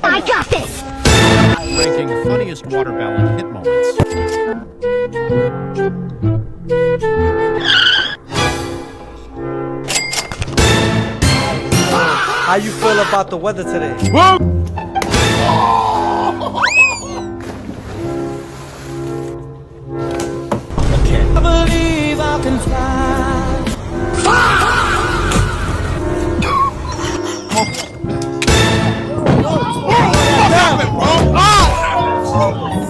I got this! Ranking funniest water ballad hit moments. How you feel about the weather today? I believe I can fly. Stop it, bro!